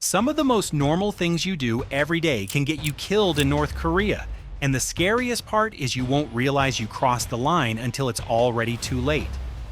Some of the most normal things you do every day can get you killed in North Korea. And the scariest part is you won't realize you crossed the line until it's already too late.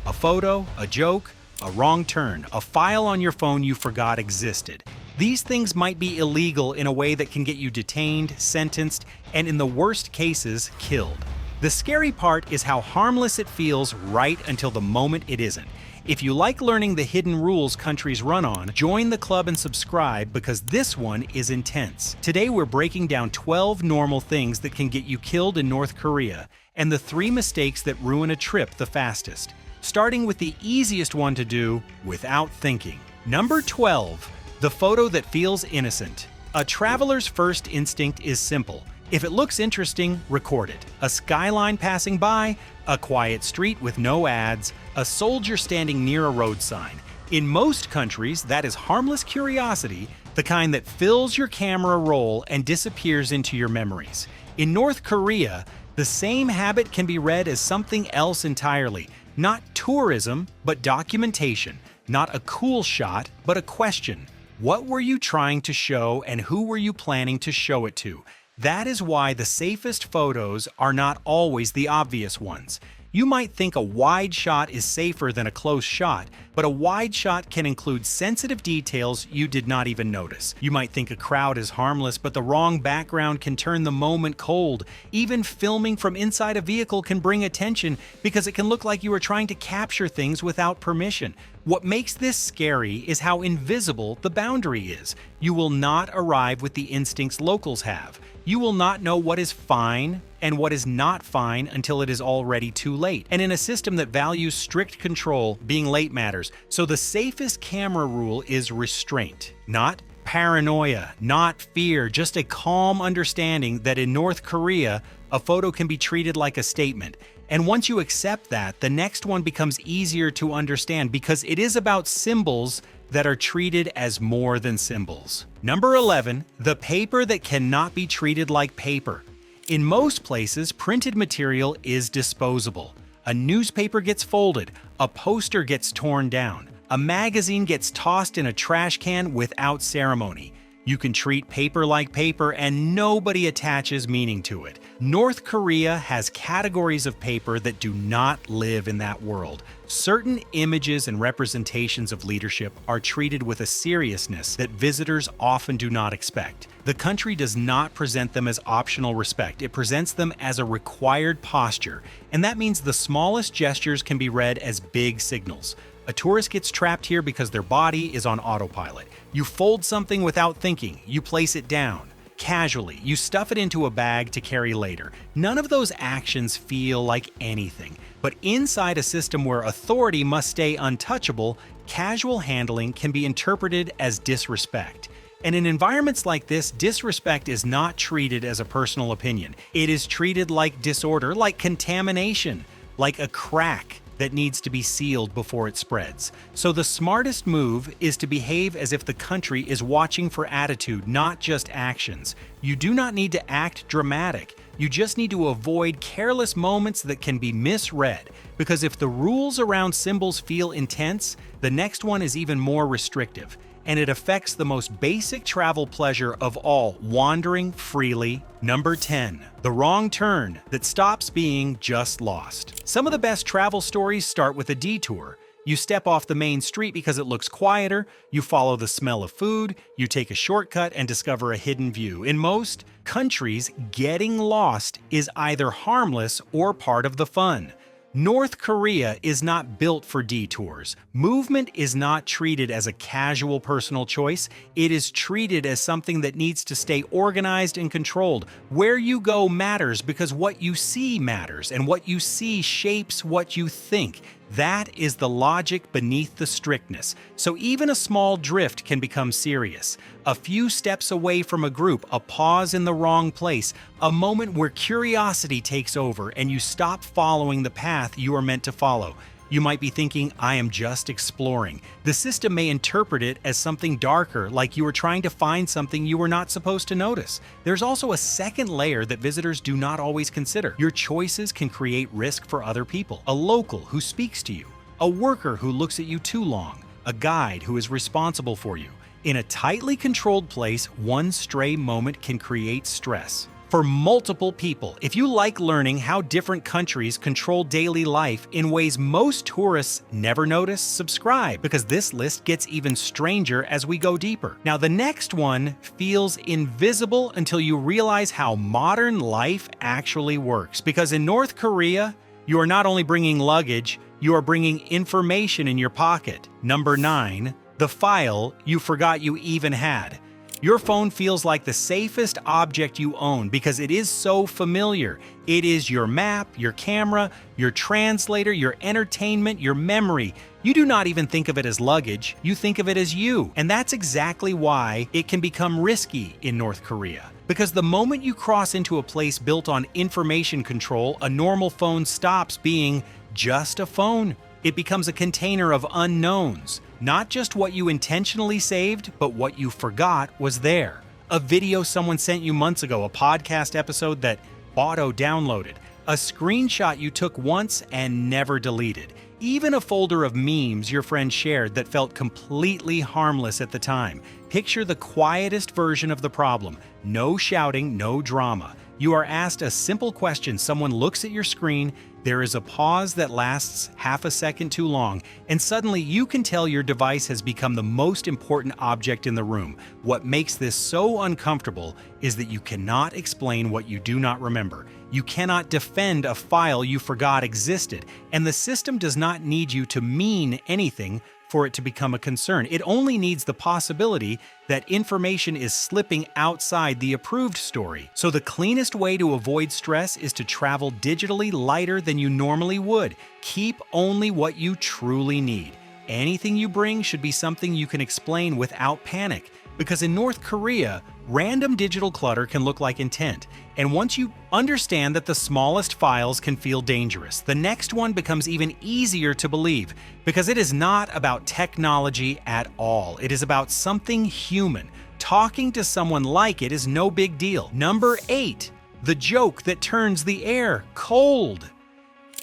A photo, a joke, a wrong turn, a file on your phone you forgot existed. These things might be illegal in a way that can get you detained, sentenced, and in the worst cases, killed. The scary part is how harmless it feels right until the moment it isn't. If you like learning the hidden rules countries run on, join the club and subscribe because this one is intense. Today we're breaking down 12 normal things that can get you killed in North Korea and the 3 mistakes that ruin a trip the fastest. Starting with the easiest one to do without thinking. Number 12. The photo that feels innocent. A traveler's first instinct is simple. If it looks interesting, record it. A skyline passing by, a quiet street with no ads, a soldier standing near a road sign. In most countries, that is harmless curiosity, the kind that fills your camera roll and disappears into your memories. In North Korea, the same habit can be read as something else entirely. Not tourism, but documentation. Not a cool shot, but a question. What were you trying to show and who were you planning to show it to? That is why the safest photos are not always the obvious ones. You might think a wide shot is safer than a close shot, but a wide shot can include sensitive details you did not even notice. You might think a crowd is harmless, but the wrong background can turn the moment cold. Even filming from inside a vehicle can bring attention because it can look like you are trying to capture things without permission. What makes this scary is how invisible the boundary is. You will not arrive with the instincts locals have. You will not know what is fine and what is not fine until it is already too late. And in a system that values strict control, being late matters. So the safest camera rule is restraint, not paranoia, not fear, just a calm understanding that in North Korea, a photo can be treated like a statement. And once you accept that, the next one becomes easier to understand because it is about symbols that are treated as more than symbols. Number 11, the paper that cannot be treated like paper. In most places, printed material is disposable. A newspaper gets folded, a poster gets torn down, a magazine gets tossed in a trash can without ceremony. You can treat paper like paper and nobody attaches meaning to it. North Korea has categories of paper that do not live in that world. Certain images and representations of leadership are treated with a seriousness that visitors often do not expect. The country does not present them as optional respect. It presents them as a required posture, and that means the smallest gestures can be read as big signals. A tourist gets trapped here because their body is on autopilot. You fold something without thinking. You place it down. Casually, you stuff it into a bag to carry later. None of those actions feel like anything. But inside a system where authority must stay untouchable, casual handling can be interpreted as disrespect. And in environments like this, disrespect is not treated as a personal opinion. It is treated like disorder, like contamination, like a crack that needs to be sealed before it spreads. So the smartest move is to behave as if the country is watching for attitude, not just actions. You do not need to act dramatic. You just need to avoid careless moments that can be misread. Because if the rules around symbols feel intense, the next one is even more restrictive. And it affects the most basic travel pleasure of all, wandering freely. Number 10, the wrong turn that stops being just lost. Some of the best travel stories start with a detour. You step off the main street because it looks quieter, you follow the smell of food, you take a shortcut and discover a hidden view. In most countries, getting lost is either harmless or part of the fun. North Korea is not built for detours. Movement is not treated as a casual personal choice. It is treated as something that needs to stay organized and controlled. Where you go matters because what you see matters, and what you see shapes what you think. That is the logic beneath the strictness. So even a small drift can become serious. A few steps away from a group, a pause in the wrong place, a moment where curiosity takes over and you stop following the path you are meant to follow. You might be thinking, I am just exploring. The system may interpret it as something darker, like you were trying to find something you were not supposed to notice. There's also a second layer that visitors do not always consider. Your choices can create risk for other people. A local who speaks to you, a worker who looks at you too long, a guide who is responsible for you. In a tightly controlled place, one stray moment can create stress. For multiple people, if you like learning how different countries control daily life in ways most tourists never notice, subscribe, because this list gets even stranger as we go deeper. Now, the next one feels invisible until you realize how modern life actually works, because in North Korea, you are not only bringing luggage, you are bringing information in your pocket. Number 9, the file you forgot you even had. Your phone feels like the safest object you own because it is so familiar. It is your map, your camera, your translator, your entertainment, your memory. You do not even think of it as luggage, you think of it as you. And that's exactly why it can become risky in North Korea. Because the moment you cross into a place built on information control, a normal phone stops being just a phone. It becomes a container of unknowns. Not just what you intentionally saved, but what you forgot was there. A video someone sent you months ago, a podcast episode that auto-downloaded, a screenshot you took once and never deleted, even a folder of memes your friend shared that felt completely harmless at the time. Picture the quietest version of the problem. No shouting, no drama. You are asked a simple question, someone looks at your screen, there is a pause that lasts half a second too long, and suddenly you can tell your device has become the most important object in the room. What makes this so uncomfortable is that you cannot explain what you do not remember. You cannot defend a file you forgot existed, and the system does not need you to mean anything for it to become a concern. It only needs the possibility that information is slipping outside the approved story. So the cleanest way to avoid stress is to travel digitally lighter than you normally would. Keep only what you truly need. Anything you bring should be something you can explain without panic. Because in North Korea, random digital clutter can look like intent. And once you understand that the smallest files can feel dangerous, the next one becomes even easier to believe, because it is not about technology at all. It is about something human. Talking to someone like it is no big deal. Number 8, the joke that turns the air cold.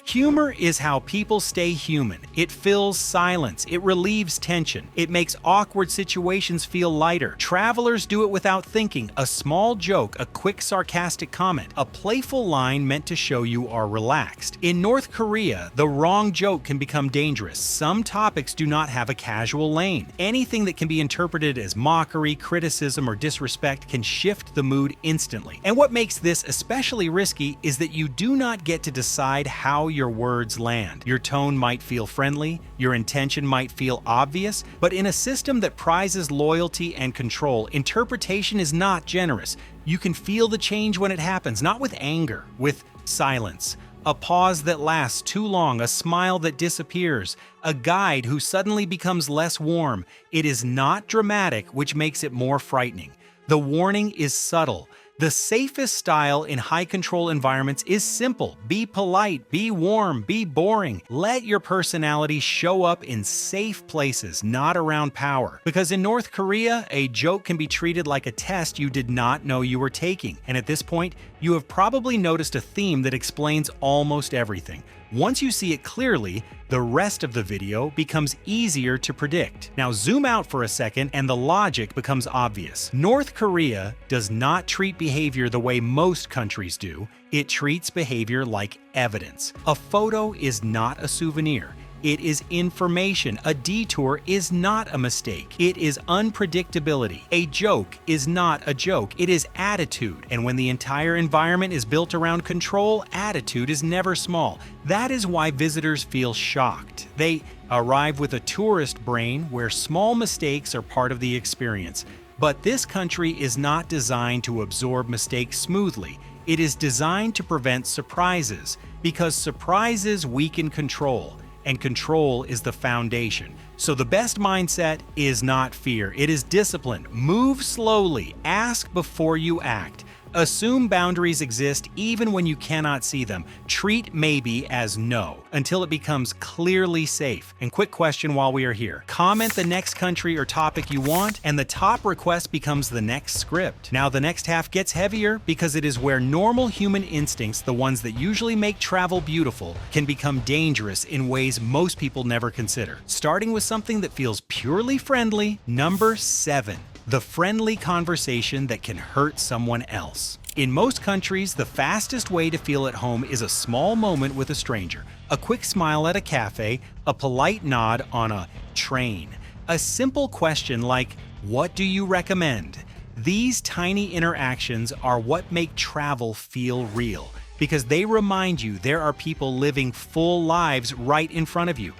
Humor is how people stay human. It fills silence. It relieves tension. It makes awkward situations feel lighter. Travelers do it without thinking. A small joke, a quick sarcastic comment, a playful line meant to show you are relaxed. In North Korea, the wrong joke can become dangerous. Some topics do not have a casual lane. Anything that can be interpreted as mockery, criticism, or disrespect can shift the mood instantly. And what makes this especially risky is that you do not get to decide how your words land. Your tone might feel friendly, your intention might feel obvious, but in a system that prizes loyalty and control, interpretation is not generous. You can feel the change when it happens, not with anger, with silence. A pause that lasts too long, a smile that disappears, a guide who suddenly becomes less warm. It is not dramatic, which makes it more frightening. The warning is subtle. The safest style in high-control environments is simple. Be polite, be warm, be boring. Let your personality show up in safe places, not around power. Because in North Korea, a joke can be treated like a test you did not know you were taking. And at this point, you have probably noticed a theme that explains almost everything. Once you see it clearly, the rest of the video becomes easier to predict. Now zoom out for a second and the logic becomes obvious. North Korea does not treat behavior the way most countries do. It treats behavior like evidence. A photo is not a souvenir. It is information. A detour is not a mistake. It is unpredictability. A joke is not a joke. It is attitude. And when the entire environment is built around control, attitude is never small. That is why visitors feel shocked. They arrive with a tourist brain where small mistakes are part of the experience. But this country is not designed to absorb mistakes smoothly. It is designed to prevent surprises, because surprises weaken control. And control is the foundation. So the best mindset is not fear, it is discipline. Move slowly, ask before you act. Assume boundaries exist even when you cannot see them. Treat maybe as no until it becomes clearly safe. And quick question while we are here. Comment the next country or topic you want, and the top request becomes the next script. Now the next half gets heavier because it is where normal human instincts, the ones that usually make travel beautiful, can become dangerous in ways most people never consider. Starting with something that feels purely friendly, number 7. The friendly conversation that can hurt someone else. In most countries, the fastest way to feel at home is a small moment with a stranger, a quick smile at a cafe, a polite nod on a train, a simple question like, "What do you recommend?" These tiny interactions are what make travel feel real, because they remind you there are people living full lives right in front of you.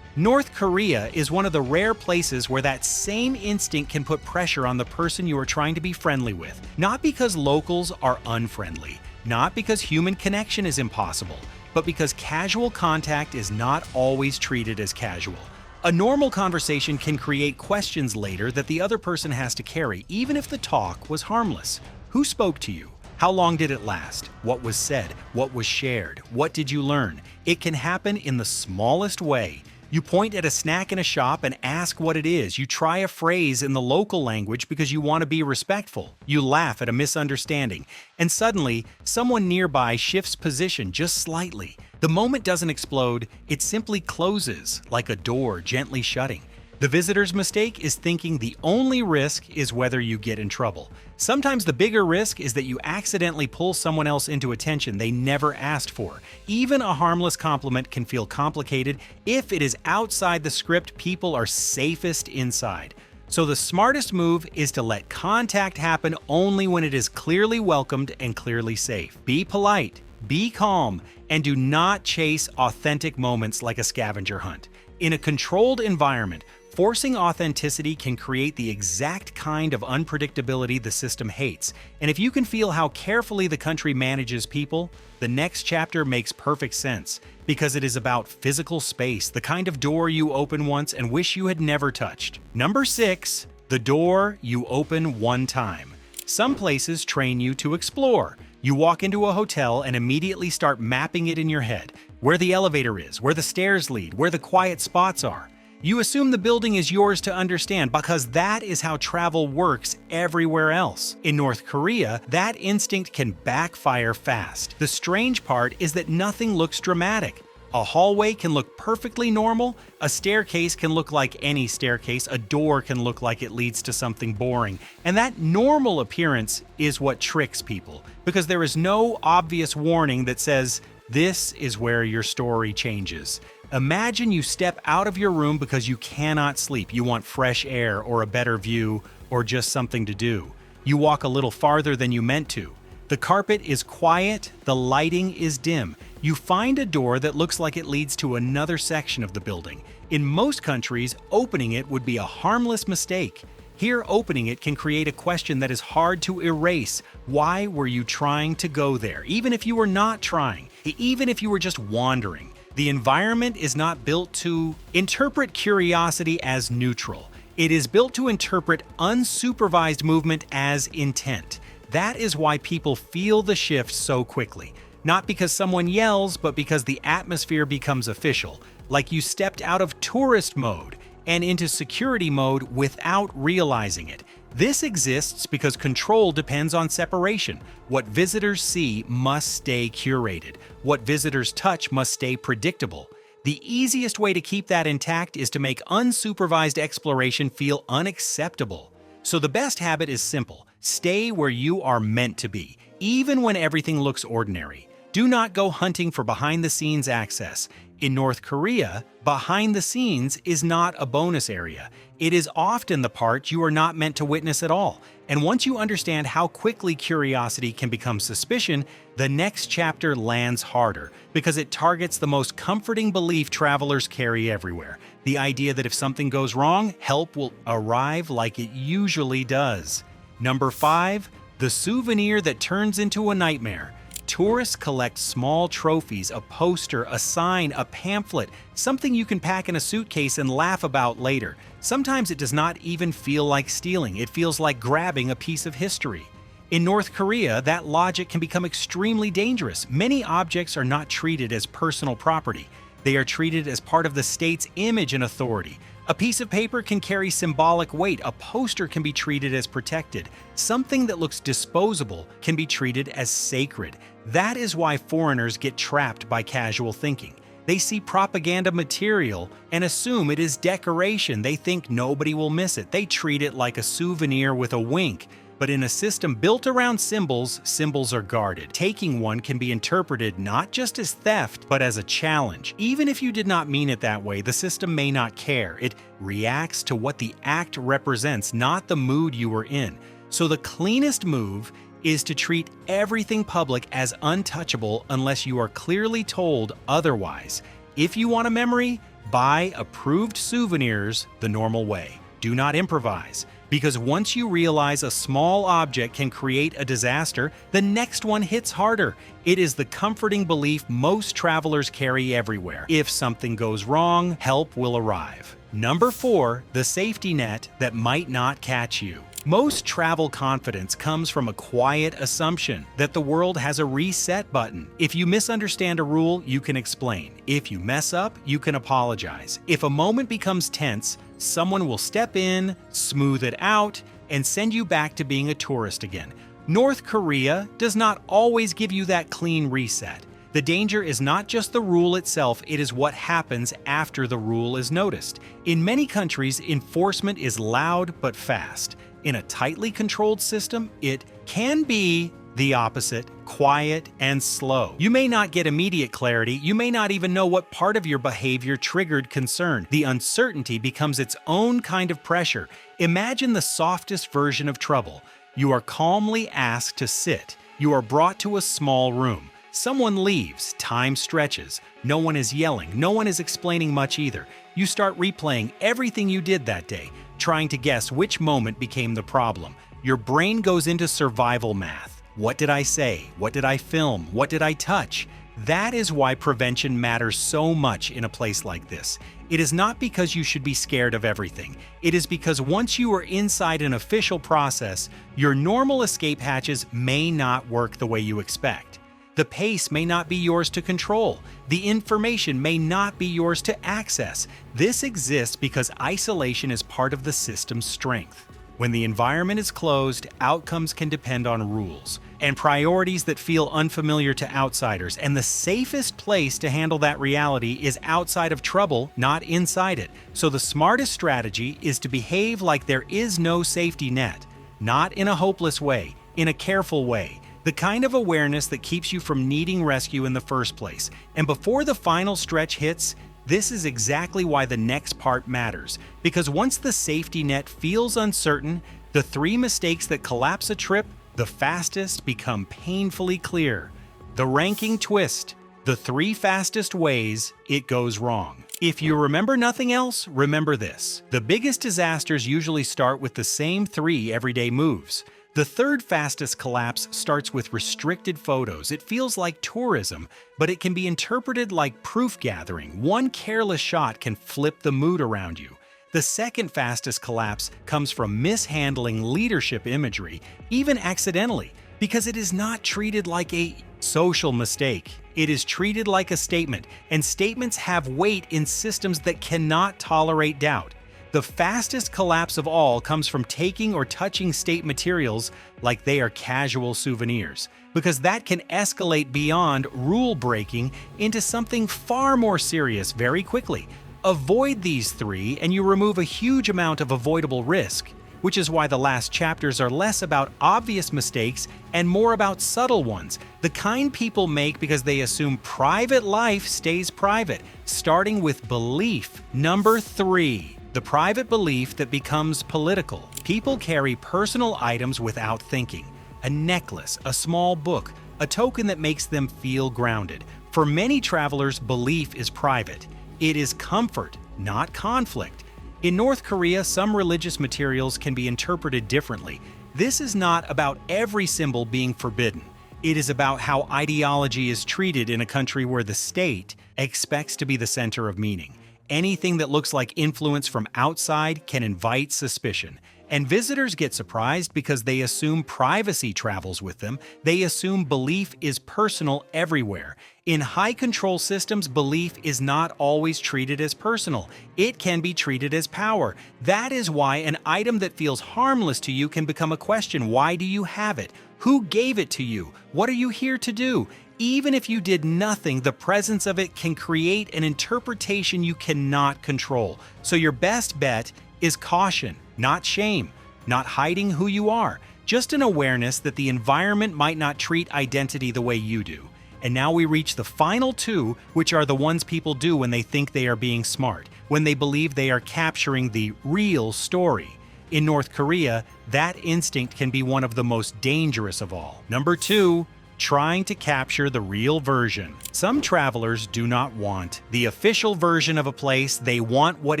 North Korea is one of the rare places where that same instinct can put pressure on the person you are trying to be friendly with. Not because locals are unfriendly, not because human connection is impossible, but because casual contact is not always treated as casual. A normal conversation can create questions later that the other person has to carry, even if the talk was harmless. Who spoke to you? How long did it last? What was said? What was shared? What did you learn? It can happen in the smallest way. You point at a snack in a shop and ask what it is. You try a phrase in the local language because you want to be respectful. You laugh at a misunderstanding. And suddenly, someone nearby shifts position just slightly. The moment doesn't explode, it simply closes, like a door gently shutting. The visitor's mistake is thinking the only risk is whether you get in trouble. Sometimes the bigger risk is that you accidentally pull someone else into attention they never asked for. Even a harmless compliment can feel complicated if it is outside the script people are safest inside. So the smartest move is to let contact happen only when it is clearly welcomed and clearly safe. Be polite, be calm, and do not chase authentic moments like a scavenger hunt. In a controlled environment, forcing authenticity can create the exact kind of unpredictability the system hates. And if you can feel how carefully the country manages people, the next chapter makes perfect sense, because it is about physical space, the kind of door you open once and wish you had never touched. Number 6, the door you open one time. Some places train you to explore. You walk into a hotel and immediately start mapping it in your head, where the elevator is, where the stairs lead, where the quiet spots are. You assume the building is yours to understand because that is how travel works everywhere else. In North Korea, that instinct can backfire fast. The strange part is that nothing looks dramatic. A hallway can look perfectly normal, a staircase can look like any staircase, a door can look like it leads to something boring. And that normal appearance is what tricks people, because there is no obvious warning that says, "This is where your story changes." Imagine you step out of your room because you cannot sleep. You want fresh air or a better view or just something to do. You walk a little farther than you meant to. The carpet is quiet, the lighting is dim. You find a door that looks like it leads to another section of the building. In most countries, opening it would be a harmless mistake. Here, opening it can create a question that is hard to erase. Why were you trying to go there? Even if you were not trying, even if you were just wandering. The environment is not built to interpret curiosity as neutral. It is built to interpret unsupervised movement as intent. That is why people feel the shift so quickly. Not because someone yells, but because the atmosphere becomes official. Like you stepped out of tourist mode and into security mode without realizing it. This exists because control depends on separation. What visitors see must stay curated. What visitors touch must stay predictable. The easiest way to keep that intact is to make unsupervised exploration feel unacceptable. So the best habit is simple. Stay where you are meant to be, even when everything looks ordinary. Do not go hunting for behind-the-scenes access. In North Korea, behind the scenes is not a bonus area. It is often the part you are not meant to witness at all. And once you understand how quickly curiosity can become suspicion, the next chapter lands harder because it targets the most comforting belief travelers carry everywhere. The idea that if something goes wrong, help will arrive like it usually does. Number 5, the souvenir that turns into a nightmare. Tourists collect small trophies, a poster, a sign, a pamphlet, something you can pack in a suitcase and laugh about later. Sometimes it does not even feel like stealing, it feels like grabbing a piece of history. In North Korea, that logic can become extremely dangerous. Many objects are not treated as personal property. They are treated as part of the state's image and authority. A piece of paper can carry symbolic weight. A poster can be treated as protected. Something that looks disposable can be treated as sacred. That is why foreigners get trapped by casual thinking. They see propaganda material and assume it is decoration. They think nobody will miss it. They treat it like a souvenir with a wink. But in a system built around symbols, symbols are guarded. Taking one can be interpreted not just as theft, but as a challenge. Even if you did not mean it that way, the system may not care. It reacts to what the act represents, not the mood you were in. So the cleanest move is to treat everything public as untouchable unless you are clearly told otherwise. If you want a memory, buy approved souvenirs the normal way. Do not improvise. Because once you realize a small object can create a disaster, the next one hits harder. It is the comforting belief most travelers carry everywhere. If something goes wrong, help will arrive. Number 4, the safety net that might not catch you. Most travel confidence comes from a quiet assumption that the world has a reset button. If you misunderstand a rule, you can explain. If you mess up, you can apologize. If a moment becomes tense, someone will step in, smooth it out, and send you back to being a tourist again. North Korea does not always give you that clean reset. The danger is not just the rule itself, it is what happens after the rule is noticed. In many countries, enforcement is loud but fast. In a tightly controlled system, it can be the opposite, quiet and slow. You may not get immediate clarity, you may not even know what part of your behavior triggered concern. The uncertainty becomes its own kind of pressure. Imagine the softest version of trouble. You are calmly asked to sit. You are brought to a small room. Someone leaves, time stretches. No one is yelling, no one is explaining much either. You start replaying everything you did that day, trying to guess which moment became the problem. Your brain goes into survival math. What did I say? What did I film? What did I touch? That is why prevention matters so much in a place like this. It is not because you should be scared of everything. It is because once you are inside an official process, your normal escape hatches may not work the way you expect. The pace may not be yours to control. The information may not be yours to access. This exists because isolation is part of the system's strength. When the environment is closed, outcomes can depend on rules and priorities that feel unfamiliar to outsiders, and the safest place to handle that reality is outside of trouble, not inside it. So the smartest strategy is to behave like there is no safety net, not in a hopeless way, in a careful way. The kind of awareness that keeps you from needing rescue in the first place. And before the final stretch hits, this is exactly why the next part matters. Because once the safety net feels uncertain, the 3 mistakes that collapse a trip the fastest become painfully clear. The ranking twist, the 3 fastest ways it goes wrong. If you remember nothing else, remember this. The biggest disasters usually start with the same 3 everyday moves. The 3rd fastest collapse starts with restricted photos. It feels like tourism, but it can be interpreted like proof gathering. One careless shot can flip the mood around you. The 2nd fastest collapse comes from mishandling leadership imagery, even accidentally, because it is not treated like a social mistake. It is treated like a statement, and statements have weight in systems that cannot tolerate doubt. The fastest collapse of all comes from taking or touching state materials like they are casual souvenirs, because that can escalate beyond rule breaking into something far more serious very quickly. Avoid these 3 and you remove a huge amount of avoidable risk, which is why the last chapters are less about obvious mistakes and more about subtle ones, the kind people make because they assume private life stays private, starting with belief. Number 3. The private belief that becomes political. People carry personal items without thinking. A necklace, a small book, a token that makes them feel grounded. For many travelers, belief is private. It is comfort, not conflict. In North Korea, some religious materials can be interpreted differently. This is not about every symbol being forbidden. It is about how ideology is treated in a country where the state expects to be the center of meaning. Anything that looks like influence from outside can invite suspicion. And visitors get surprised because they assume privacy travels with them. They assume belief is personal everywhere. In high-control systems, belief is not always treated as personal. It can be treated as power. That is why an item that feels harmless to you can become a question. Why do you have it? Who gave it to you? What are you here to do? Even if you did nothing, the presence of it can create an interpretation you cannot control. So your best bet is caution, not shame, not hiding who you are, just an awareness that the environment might not treat identity the way you do. And now we reach the final two, which are the ones people do when they think they are being smart, when they believe they are capturing the real story. In North Korea, that instinct can be one of the most dangerous of all. Number 2, trying to capture the real version. Some travelers do not want the official version of a place. They want what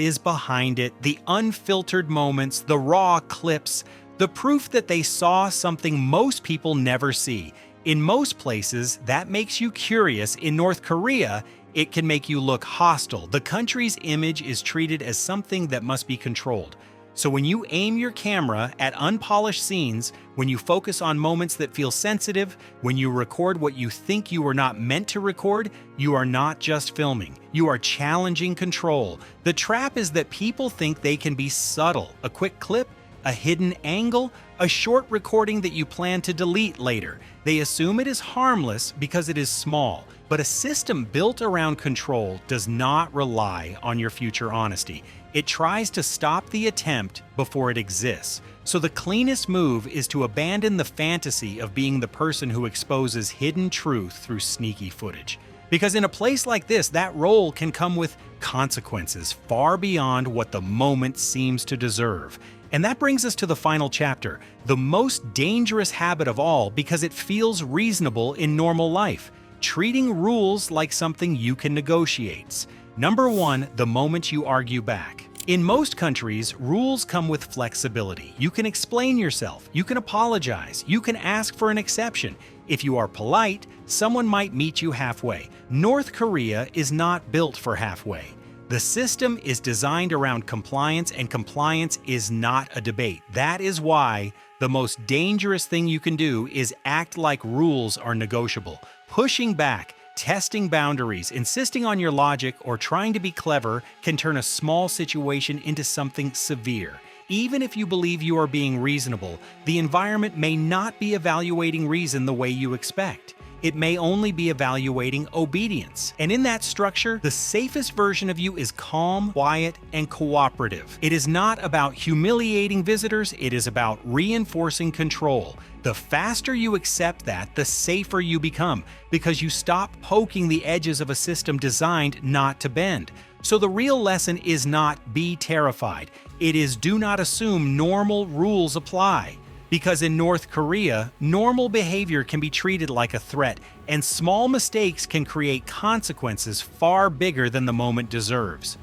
is behind it, the unfiltered moments, the raw clips, the proof that they saw something most people never see. In most places, that makes you curious. In North Korea, it can make you look hostile. The country's image is treated as something that must be controlled. So when you aim your camera at unpolished scenes, when you focus on moments that feel sensitive, when you record what you think you were not meant to record, you are not just filming. You are challenging control. The trap is that people think they can be subtle. A quick clip, a hidden angle, a short recording that you plan to delete later. They assume it is harmless because it is small. But a system built around control does not rely on your future honesty. It tries to stop the attempt before it exists. So the cleanest move is to abandon the fantasy of being the person who exposes hidden truth through sneaky footage. Because in a place like this, that role can come with consequences far beyond what the moment seems to deserve. And that brings us to the final chapter, the most dangerous habit of all because it feels reasonable in normal life. Treating rules like something you can negotiate. Number 1, the moment you argue back. In most countries, rules come with flexibility. You can explain yourself, you can apologize, you can ask for an exception. If you are polite, someone might meet you halfway. North Korea is not built for halfway. The system is designed around compliance, and compliance is not a debate. That is why the most dangerous thing you can do is act like rules are negotiable. Pushing back, testing boundaries, insisting on your logic, or trying to be clever can turn a small situation into something severe. Even if you believe you are being reasonable, the environment may not be evaluating reason the way you expect. It may only be evaluating obedience. And in that structure, the safest version of you is calm, quiet, and cooperative. It is not about humiliating visitors, it is about reinforcing control. The faster you accept that, the safer you become, because you stop poking the edges of a system designed not to bend. So the real lesson is not be terrified. It is do not assume normal rules apply. Because in North Korea, normal behavior can be treated like a threat, and small mistakes can create consequences far bigger than the moment deserves.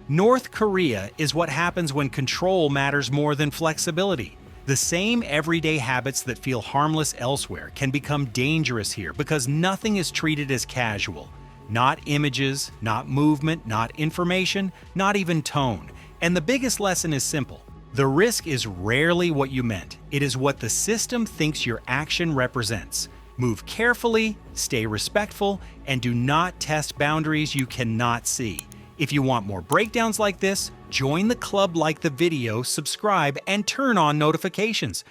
North Korea is what happens when control matters more than flexibility. The same everyday habits that feel harmless elsewhere can become dangerous here because nothing is treated as casual. Not images, not movement, not information, not even tone. And the biggest lesson is simple. The risk is rarely what you meant. It is what the system thinks your action represents. Move carefully, stay respectful, and do not test boundaries you cannot see. If you want more breakdowns like this, join the club, like the video, subscribe, and turn on notifications.